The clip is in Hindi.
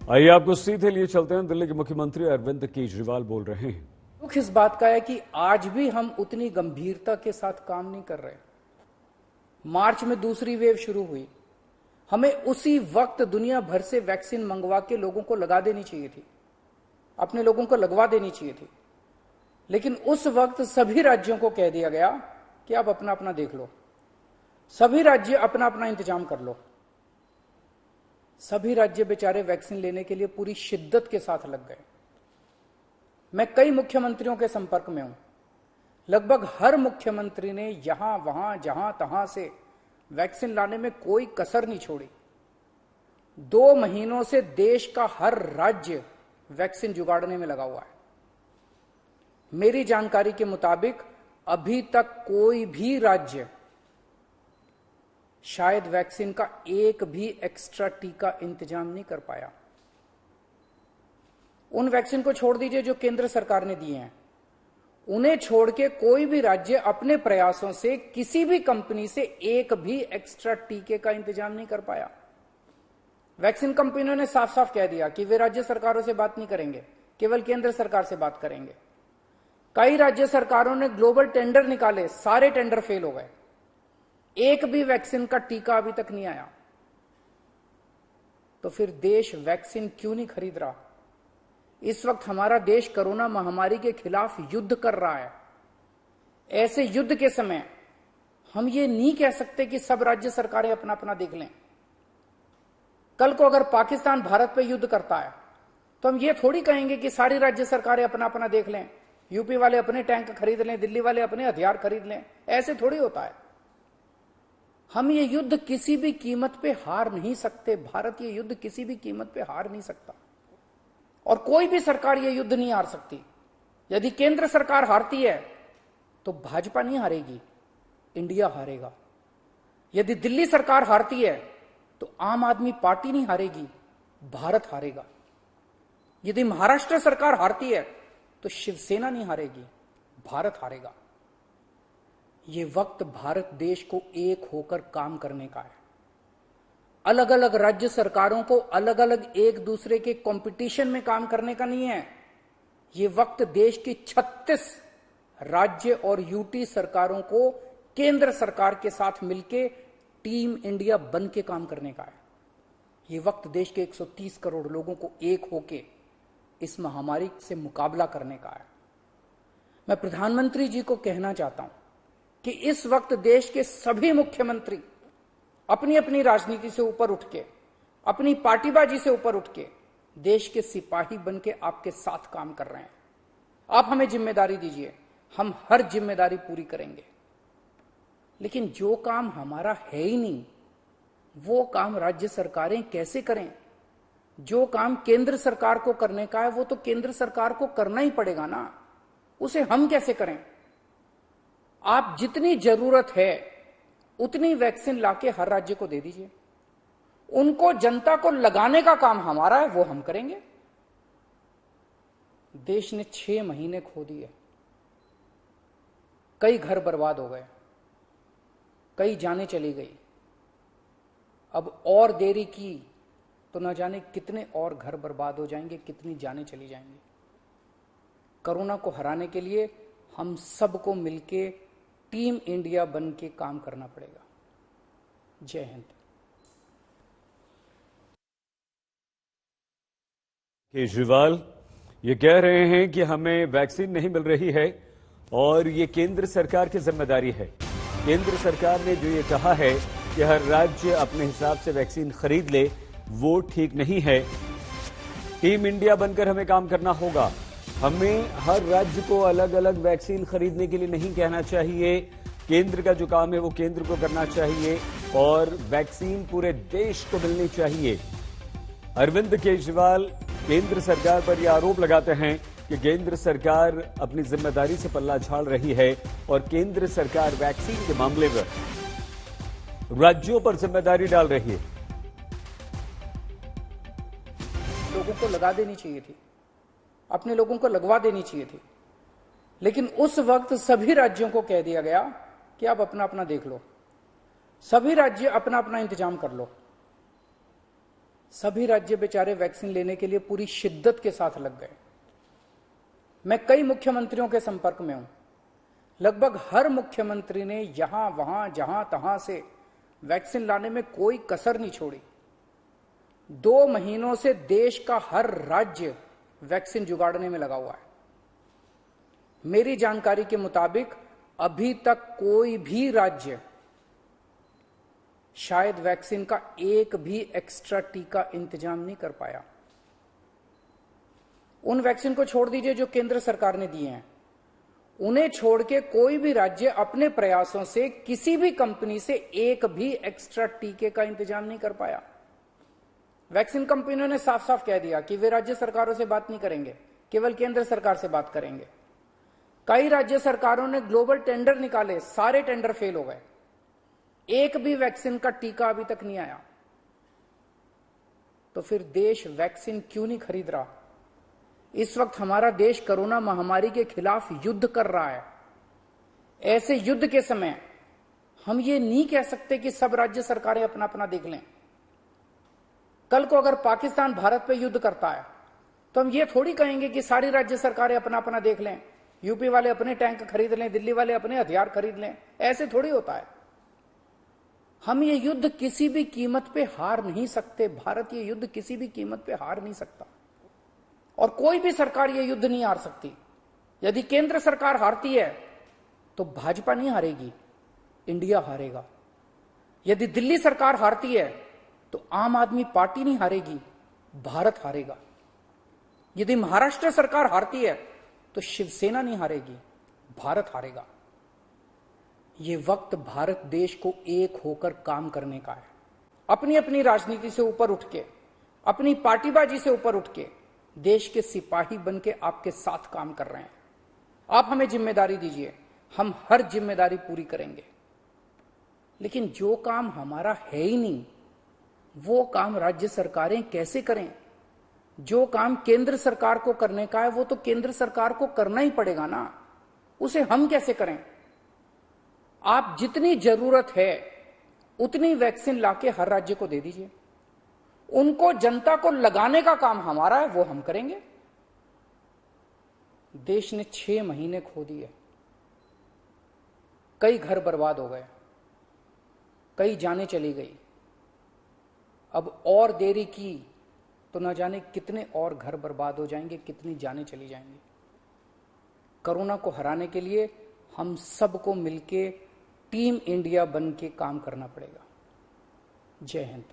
आइए आपको सीधे लिए चलते हैं। दिल्ली के मुख्यमंत्री अरविंद केजरीवाल बोल रहे हैं। दुख इस बात का है कि आज भी हम उतनी गंभीरता के साथ काम नहीं कर रहे। मार्च में दूसरी वेव शुरू हुई, हमें उसी वक्त दुनिया भर से वैक्सीन मंगवा के लोगों को लगा देनी चाहिए थी, अपने लोगों को लगवा देनी चाहिए थी। लेकिन उस वक्त सभी राज्यों को कह दिया गया कि आप अपना अपना देख लो, सभी राज्य अपना अपना इंतजाम कर लो। सभी राज्य बेचारे वैक्सीन लेने के लिए पूरी शिद्दत के साथ लग गए। मैं कई मुख्यमंत्रियों के संपर्क में हूं, लगभग हर मुख्यमंत्री ने यहां वहां जहां तहां से वैक्सीन लाने में कोई कसर नहीं छोड़ी। 2 महीनों से देश का हर राज्य वैक्सीन जुगाड़ने में लगा हुआ है। मेरी जानकारी के मुताबिक अभी तक कोई भी राज्य शायद वैक्सीन का एक भी एक्स्ट्रा टीका इंतजाम नहीं कर पाया। उन वैक्सीन को छोड़ दीजिए जो केंद्र सरकार ने दिए हैं, उन्हें छोड़ के कोई भी राज्य अपने प्रयासों से किसी भी कंपनी से एक भी एक्स्ट्रा टीके का इंतजाम नहीं कर पाया। वैक्सीन कंपनियों ने साफ साफ कह दिया कि वे राज्य सरकारों से बात नहीं करेंगे, केवल केंद्र सरकार से बात करेंगे। कई राज्य सरकारों ने ग्लोबल टेंडर निकाले, सारे टेंडर फेल हो गए। एक भी वैक्सीन का टीका अभी तक नहीं आया। तो फिर देश वैक्सीन क्यों नहीं खरीद रहा? इस वक्त हमारा देश कोरोना महामारी के खिलाफ युद्ध कर रहा है। ऐसे युद्ध के समय हम ये नहीं कह सकते कि सब राज्य सरकारें अपना अपना देख लें। कल को अगर पाकिस्तान भारत पे युद्ध करता है तो हम ये थोड़ी कहेंगे कि सारी राज्य सरकारें अपना अपना देख लें, यूपी वाले अपने टैंक खरीद लें, दिल्ली वाले अपने हथियार खरीद लें। ऐसे थोड़ी होता है। हम ये युद्ध किसी भी कीमत पे हार नहीं सकते। भारत ये युद्ध किसी भी कीमत पे हार नहीं सकता और कोई भी सरकार ये युद्ध नहीं हार सकती। यदि केंद्र सरकार हारती है तो भाजपा नहीं हारेगी, इंडिया हारेगा। यदि दिल्ली सरकार हारती है तो आम आदमी पार्टी नहीं हारेगी, भारत हारेगा। यदि महाराष्ट्र सरकार हारती है तो शिवसेना नहीं हारेगी, भारत हारेगा। ये वक्त भारत देश को एक होकर काम करने का है। अलग अलग राज्य सरकारों को अलग अलग एक दूसरे के कंपटीशन में काम करने का नहीं है। ये वक्त देश की 36 राज्य और यूटी सरकारों को केंद्र सरकार के साथ मिलके टीम इंडिया बन के काम करने का है। ये वक्त देश के 130 करोड़ लोगों को एक होके इस महामारी से मुकाबला करने का है। मैं प्रधानमंत्री जी को कहना चाहता हूं कि इस वक्त देश के सभी मुख्यमंत्री अपनी अपनी राजनीति से ऊपर उठ के, अपनी पार्टीबाजी से ऊपर उठ के देश के सिपाही बन के आपके साथ काम कर रहे हैं। आप हमें जिम्मेदारी दीजिए, हम हर जिम्मेदारी पूरी करेंगे। लेकिन जो काम हमारा है ही नहीं, वो काम राज्य सरकारें कैसे करें? जो काम केंद्र सरकार को करने का है वो तो केंद्र सरकार को करना ही पड़ेगा ना, उसे हम कैसे करें? आप जितनी जरूरत है उतनी वैक्सीन लाके हर राज्य को दे दीजिए। उनको जनता को लगाने का काम हमारा है, वो हम करेंगे। देश ने 6 महीने खो दिए, कई घर बर्बाद हो गए, कई जानें चली गई। अब और देरी की तो न जाने कितने और घर बर्बाद हो जाएंगे, कितनी जानें चली जाएंगी। कोरोना को हराने के लिए हम सबको मिलके टीम इंडिया बन के काम करना पड़ेगा। जय हिंद। केजरीवाल ये कह रहे हैं कि हमें वैक्सीन नहीं मिल रही है और ये केंद्र सरकार की जिम्मेदारी है। केंद्र सरकार ने जो ये कहा है कि हर राज्य अपने हिसाब से वैक्सीन खरीद ले, वो ठीक नहीं है। टीम इंडिया बनकर हमें काम करना होगा। हमें हर राज्य को अलग अलग वैक्सीन खरीदने के लिए नहीं कहना चाहिए। केंद्र का जो काम है वो केंद्र को करना चाहिए और वैक्सीन पूरे देश को मिलनी चाहिए। अरविंद केजरीवाल केंद्र सरकार पर यह आरोप लगाते हैं कि केंद्र सरकार अपनी जिम्मेदारी से पल्ला झाड़ रही है और केंद्र सरकार वैक्सीन के मामले में राज्यों पर जिम्मेदारी डाल रही है। लोगों को लगा देनी चाहिए थी, अपने लोगों को लगवा देनी चाहिए थी। लेकिन उस वक्त सभी राज्यों को कह दिया गया कि आप अपना अपना देख लो, सभी राज्य अपना अपना इंतजाम कर लो। सभी राज्य बेचारे वैक्सीन लेने के लिए पूरी शिद्दत के साथ लग गए। मैं कई मुख्यमंत्रियों के संपर्क में हूं। लगभग हर मुख्यमंत्री ने यहां वहां जहां तहां से वैक्सीन लाने में कोई कसर नहीं छोड़ी। 2 महीनों से देश का हर राज्य वैक्सीन जुगाड़ने में लगा हुआ है। मेरी जानकारी के मुताबिक अभी तक कोई भी राज्य शायद वैक्सीन का एक भी एक्स्ट्रा टीका इंतजाम नहीं कर पाया। उन वैक्सीन को छोड़ दीजिए जो केंद्र सरकार ने दिए हैं, उन्हें छोड़ के कोई भी राज्य अपने प्रयासों से किसी भी कंपनी से एक भी एक्स्ट्रा टीके का इंतजाम नहीं कर पाया। वैक्सीन कंपनियों ने साफ साफ कह दिया कि वे राज्य सरकारों से बात नहीं करेंगे, केवल केंद्र सरकार से बात करेंगे। कई राज्य सरकारों ने ग्लोबल टेंडर निकाले, सारे टेंडर फेल हो गए। एक भी वैक्सीन का टीका अभी तक नहीं आया। तो फिर देश वैक्सीन क्यों नहीं खरीद रहा? इस वक्त हमारा देश कोरोना महामारी के खिलाफ युद्ध कर रहा है। ऐसे युद्ध के समय हम ये नहीं कह सकते कि सब राज्य सरकारें अपना अपना देख लें। कल को अगर पाकिस्तान भारत पे युद्ध करता है तो हम ये थोड़ी कहेंगे कि सारी राज्य सरकारें अपना अपना देख लें, यूपी वाले अपने टैंक खरीद लें, दिल्ली वाले अपने हथियार खरीद लें। ऐसे थोड़ी होता है। हम ये युद्ध किसी भी कीमत पे हार नहीं सकते। भारत ये युद्ध किसी भी कीमत पे हार नहीं सकता और कोई भी सरकार ये युद्ध नहीं हार सकती। यदि केंद्र सरकार हारती है तो भाजपा नहीं हारेगी, इंडिया हारेगा। यदि दिल्ली सरकार हारती है तो आम आदमी पार्टी नहीं हारेगी, भारत हारेगा। यदि महाराष्ट्र सरकार हारती है तो शिवसेना नहीं हारेगी, भारत हारेगा। ये वक्त भारत देश को एक होकर काम करने का है। अपनी अपनी राजनीति से ऊपर उठ के, अपनी पार्टीबाजी से ऊपर उठ के देश के सिपाही बन के आपके साथ काम कर रहे हैं। आप हमें जिम्मेदारी दीजिए, हम हर जिम्मेदारी पूरी करेंगे। लेकिन जो काम हमारा है ही नहीं, वो काम राज्य सरकारें कैसे करें? जो काम केंद्र सरकार को करने का है वो तो केंद्र सरकार को करना ही पड़ेगा ना, उसे हम कैसे करें? आप जितनी जरूरत है उतनी वैक्सीन लाके हर राज्य को दे दीजिए। उनको जनता को लगाने का काम हमारा है, वो हम करेंगे। देश ने 6 महीने खो दिए, कई घर बर्बाद हो गए, कई जानें चली गई। अब और देरी की तो न जाने कितने और घर बर्बाद हो जाएंगे, कितनी जानें चली जाएंगी। कोरोना को हराने के लिए हम सबको मिलके टीम इंडिया बन के काम करना पड़ेगा। जय हिंद।